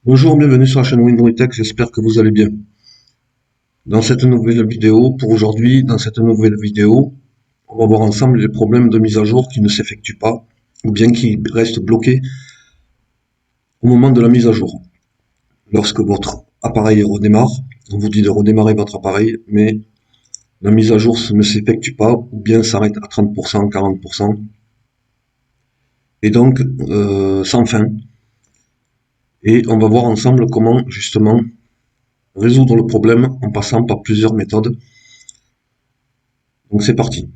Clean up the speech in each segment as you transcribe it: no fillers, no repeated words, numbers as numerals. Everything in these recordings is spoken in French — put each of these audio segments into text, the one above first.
Bonjour, bienvenue sur la chaîne Windows Tech, j'espère que vous allez bien. Dans cette nouvelle vidéo, on va voir ensemble les problèmes de mise à jour qui ne s'effectuent pas ou bien qui restent bloqués au moment de la mise à jour. Lorsque votre appareil redémarre, on vous dit de redémarrer votre appareil, mais la mise à jour ne s'effectue pas ou bien s'arrête à 30%, 40%, et donc sans fin. Et on va voir ensemble comment justement résoudre le problème en passant par plusieurs méthodes. Donc c'est parti.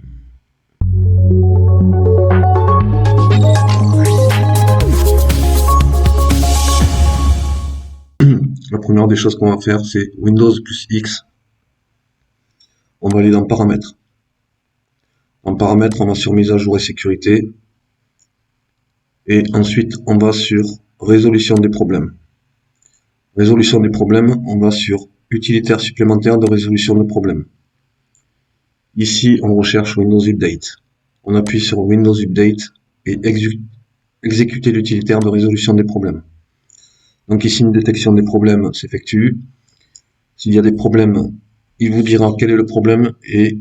La première des choses qu'on va faire, c'est Windows plus X. On va aller dans Paramètres. En Paramètres, on va sur Mise à jour et sécurité. Et ensuite, on va sur Résolution des problèmes. Résolution des problèmes, on va sur Utilitaire supplémentaire de résolution de problèmes. Ici, on recherche Windows Update. On appuie sur Windows Update et exécuter l'utilitaire de résolution des problèmes. Donc ici, une détection des problèmes s'effectue. S'il y a des problèmes, il vous dira quel est le problème et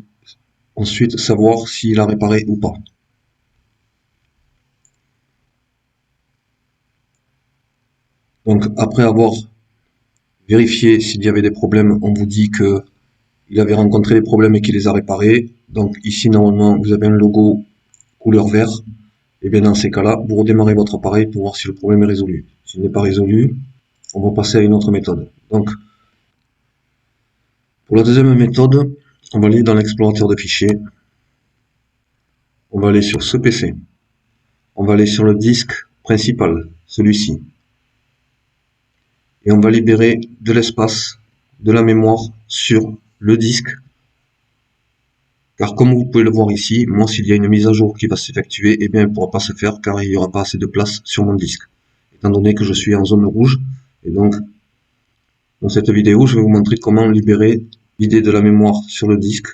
ensuite savoir s'il a réparé ou pas. Donc après avoir vérifié s'il y avait des problèmes, on vous dit que il avait rencontré des problèmes et qu'il les a réparés. Donc ici normalement vous avez un logo couleur vert. Et bien dans ces cas-là, vous redémarrez votre appareil pour voir si le problème est résolu. S'il n'est pas résolu, on va passer à une autre méthode. Donc pour la deuxième méthode, on va aller dans l'explorateur de fichiers. On va aller sur ce PC. On va aller sur le disque principal, celui-ci. Et on va libérer de l'espace, de la mémoire sur le disque. Car comme vous pouvez le voir ici, moi s'il y a une mise à jour qui va s'effectuer, eh bien elle ne pourra pas se faire car il n'y aura pas assez de place sur mon disque. Étant donné que je suis en zone rouge, et donc dans cette vidéo je vais vous montrer comment libérer, vider de la mémoire sur le disque.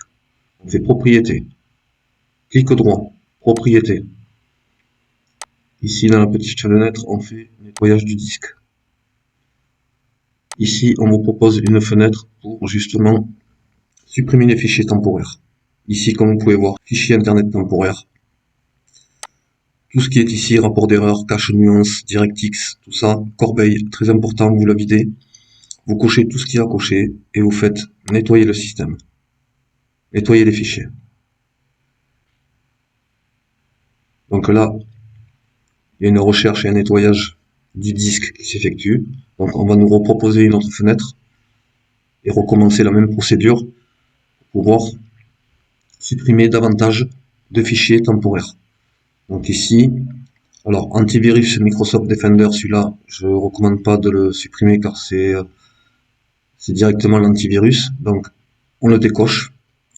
On fait propriété, clic droit, propriété. Ici dans la petite fenêtre on fait nettoyage du disque. Ici, on vous propose une fenêtre pour justement supprimer les fichiers temporaires. Ici, comme vous pouvez voir, fichier internet temporaire. Tout ce qui est ici, rapport d'erreur, cache nuance, DirectX, tout ça, corbeille, très important, vous la videz. Vous cochez tout ce qu'il y a à cocher et vous faites nettoyer le système. Nettoyer les fichiers. Donc là, il y a une recherche et un nettoyage du disque qui s'effectue. Donc on va nous reproposer une autre fenêtre et recommencer la même procédure pour pouvoir supprimer davantage de fichiers temporaires. Donc ici, alors antivirus Microsoft Defender, celui-là, je ne recommande pas de le supprimer car c'est directement l'antivirus. Donc on le décoche.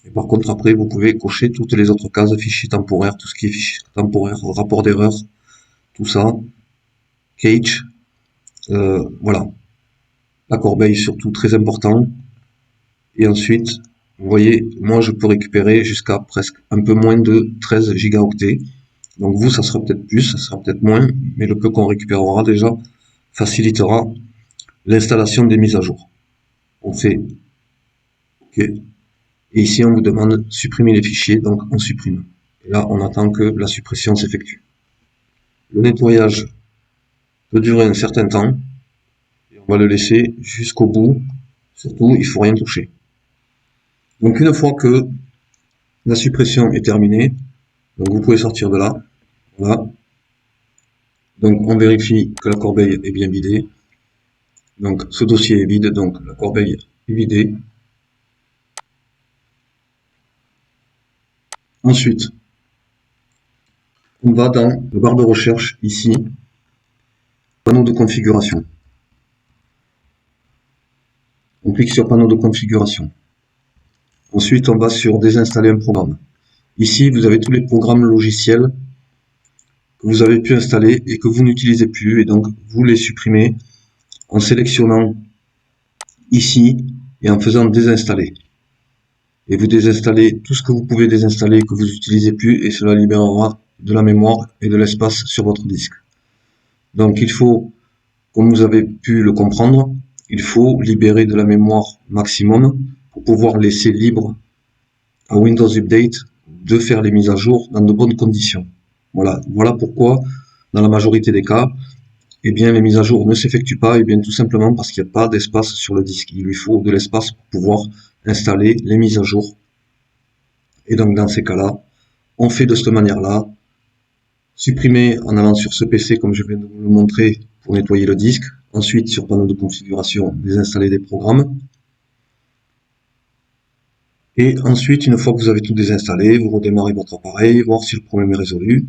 Et par contre après vous pouvez cocher toutes les autres cases, fichiers temporaires, tout ce qui est fichiers temporaires, rapport d'erreur, tout ça, cache, voilà. La corbeille surtout très important. Et ensuite, vous voyez, moi je peux récupérer jusqu'à presque un peu moins de 13 gigaoctets. Donc vous, ça sera peut-être plus, ça sera peut-être moins, mais le peu qu'on récupérera déjà facilitera l'installation des mises à jour. On fait OK. Et ici, on vous demande supprimer les fichiers, donc on supprime. Et là, on attend que la suppression s'effectue. Le nettoyage peut durer un certain temps. Et on va le laisser jusqu'au bout. Surtout, il ne faut rien toucher. Donc une fois que la suppression est terminée, donc vous pouvez sortir de là. Voilà. Donc on vérifie que la corbeille est bien vidée. Donc ce dossier est vide, donc la corbeille est vidée. Ensuite, on va dans le barre de recherche ici, panneau de configuration. On clique sur panneau de configuration. Ensuite, on va sur désinstaller un programme. Ici, vous avez tous les programmes logiciels que vous avez pu installer et que vous n'utilisez plus, et donc vous les supprimez en sélectionnant ici et en faisant désinstaller. Et vous désinstallez tout ce que vous pouvez désinstaller que vous n'utilisez plus et cela libérera de la mémoire et de l'espace sur votre disque. Donc il faut comme vous avez pu le comprendre, il faut libérer de la mémoire maximum pour pouvoir laisser libre à Windows Update de faire les mises à jour dans de bonnes conditions. Voilà pourquoi, dans la majorité des cas, eh bien, les mises à jour ne s'effectuent pas, et bien tout simplement parce qu'il n'y a pas d'espace sur le disque. Il lui faut de l'espace pour pouvoir installer les mises à jour. Et donc, dans ces cas-là, on fait de cette manière-là. Supprimer en allant sur ce PC, comme je viens de vous le montrer, pour nettoyer le disque. Ensuite, sur panneau de configuration, désinstaller des programmes. Et ensuite, une fois que vous avez tout désinstallé, vous redémarrez votre appareil, voir si le problème est résolu.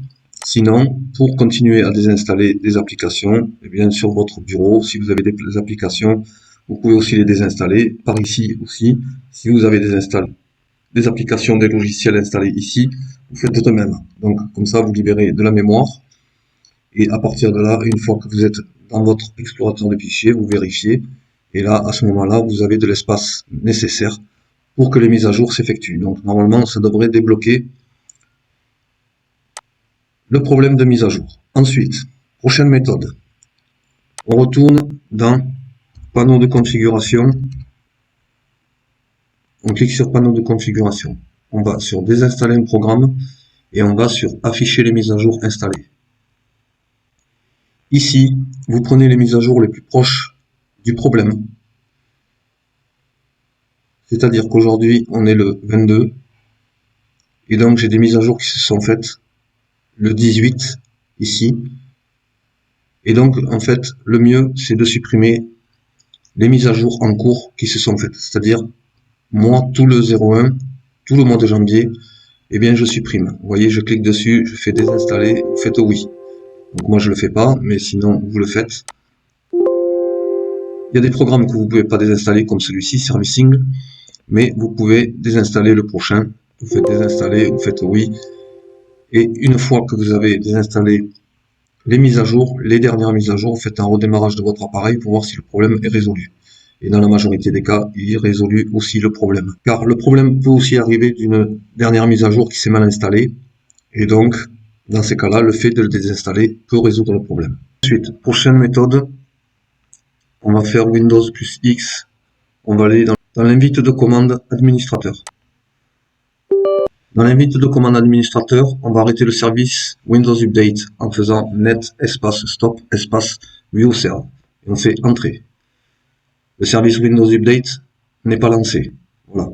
Sinon, pour continuer à désinstaller des applications, eh bien sur votre bureau, si vous avez des applications, vous pouvez aussi les désinstaller. Par ici aussi, si vous avez des applications, des logiciels installés ici, vous faites de même. Donc comme ça, vous libérez de la mémoire. Et à partir de là, une fois que vous êtes dans votre explorateur de fichiers, vous vérifiez. Et là, à ce moment-là, vous avez de l'espace nécessaire pour que les mises à jour s'effectuent. Donc normalement, ça devrait débloquer le problème de mise à jour. Ensuite, prochaine méthode. On retourne dans panneau de configuration. On clique sur panneau de configuration. On va sur désinstaller un programme et on va sur afficher les mises à jour installées. Ici, vous prenez les mises à jour les plus proches du problème. C'est-à-dire qu'aujourd'hui, on est le 22. Et donc, j'ai des mises à jour qui se sont faites le 18 ici. Et donc, en fait, le mieux, c'est de supprimer les mises à jour en cours qui se sont faites. C'est-à-dire, moi, tout le 01, tout le mois de janvier, eh bien, je supprime. Vous voyez, je clique dessus, je fais désinstaller, vous faites oui. Donc, moi, je le fais pas, mais sinon, vous le faites. Il y a des programmes que vous pouvez pas désinstaller, comme celui-ci, Servicing, mais vous pouvez désinstaller le prochain. Vous faites désinstaller, vous faites oui. Et une fois que vous avez désinstallé les mises à jour, les dernières mises à jour, vous faites un redémarrage de votre appareil pour voir si le problème est résolu. Et dans la majorité des cas, il résout aussi le problème. Car le problème peut aussi arriver d'une dernière mise à jour qui s'est mal installée. Et donc, dans ces cas-là, le fait de le désinstaller peut résoudre le problème. Ensuite, prochaine méthode, on va faire Windows plus X. On va aller dans l'invite de commande administrateur. Dans l'invite de commande administrateur, on va arrêter le service Windows Update en faisant net espace stop espace ViewServe. Et on fait entrer. Le service Windows Update n'est pas lancé. Voilà.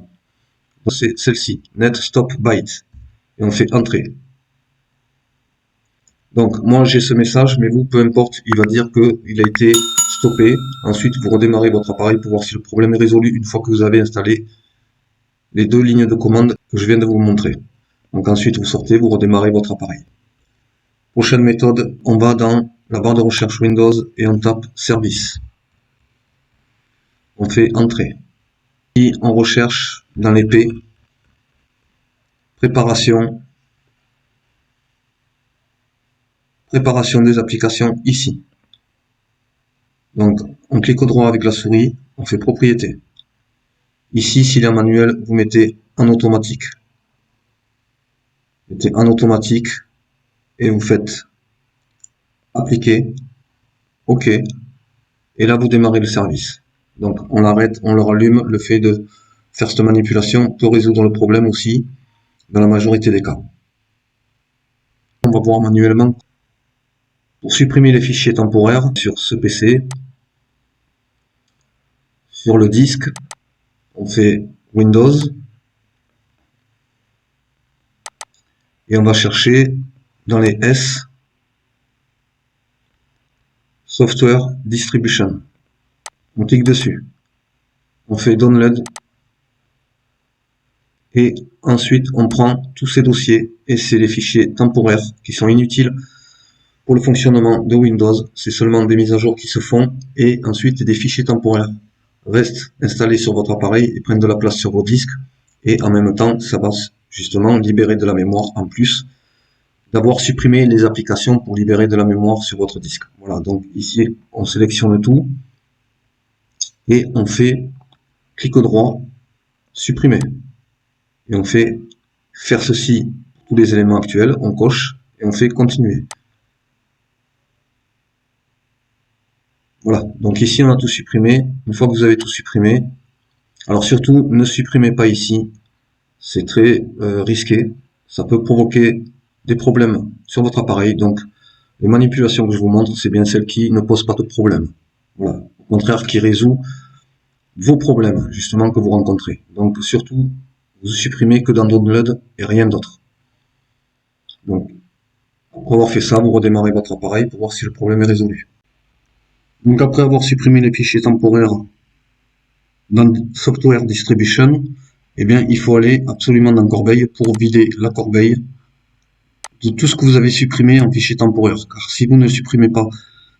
C'est celle-ci, net stop byte. Et on fait entrer. Donc moi j'ai ce message, mais vous, peu importe, il va dire qu'il a été stoppé. Ensuite, vous redémarrez votre appareil pour voir si le problème est résolu une fois que vous avez installé les deux lignes de commande que je viens de vous montrer. Donc ensuite, vous sortez, vous redémarrez votre appareil. Prochaine méthode, on va dans la barre de recherche Windows et on tape Service. On fait Entrée. Et on recherche dans l'épée Préparation des applications ici. Donc, on clique au droit avec la souris, on fait Propriétés. Ici, s'il est en manuel, vous mettez en automatique. Mettez en automatique et vous faites Appliquer, OK. Et là, vous démarrez le service. Donc, on l'arrête, on le rallume. Le fait de faire cette manipulation peut résoudre le problème aussi, dans la majorité des cas. On va voir manuellement. Pour supprimer les fichiers temporaires sur ce PC, sur le disque, on fait Windows et on va chercher dans les S Software Distribution. On clique dessus. On fait Download et ensuite on prend tous ces dossiers et c'est les fichiers temporaires qui sont inutiles pour le fonctionnement de Windows. C'est seulement des mises à jour qui se font et ensuite des fichiers temporaires restent installés sur votre appareil et prennent de la place sur vos disques et en même temps ça va justement libérer de la mémoire en plus d'avoir supprimé les applications pour libérer de la mémoire sur votre disque. Voilà, donc ici on sélectionne tout et on fait clic droit, supprimer. Et on fait faire ceci pour tous les éléments actuels, on coche et on fait continuer. Voilà, donc ici on a tout supprimé. Une fois que vous avez tout supprimé, alors surtout ne supprimez pas ici, c'est très risqué, ça peut provoquer des problèmes sur votre appareil, donc les manipulations que je vous montre, c'est bien celles qui ne posent pas de problème. Voilà, au contraire qui résout vos problèmes justement que vous rencontrez. Donc surtout, vous supprimez que dans Download et rien d'autre. Donc après avoir fait ça, vous redémarrez votre appareil pour voir si le problème est résolu. Donc après avoir supprimé les fichiers temporaires dans Software Distribution, eh bien il faut aller absolument dans Corbeille pour vider la corbeille de tout ce que vous avez supprimé en fichier temporaire. Car si vous ne supprimez pas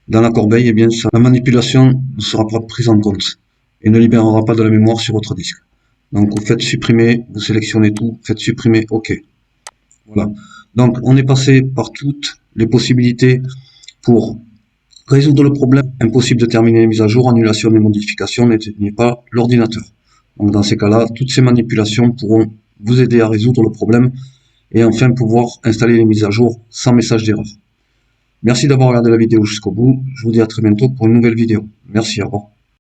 dans la corbeille, eh bien la manipulation ne sera pas prise en compte et ne libérera pas de la mémoire sur votre disque. Donc vous faites supprimer, vous sélectionnez tout, faites supprimer OK. Voilà. Donc on est passé par toutes les possibilités pour résoudre le problème. Impossible de terminer les mises à jour, annulation des modifications, n'éteignez pas l'ordinateur. Donc dans ces cas-là, toutes ces manipulations pourront vous aider à résoudre le problème et enfin pouvoir installer les mises à jour sans message d'erreur. Merci d'avoir regardé la vidéo jusqu'au bout. Je vous dis à très bientôt pour une nouvelle vidéo. Merci, au revoir.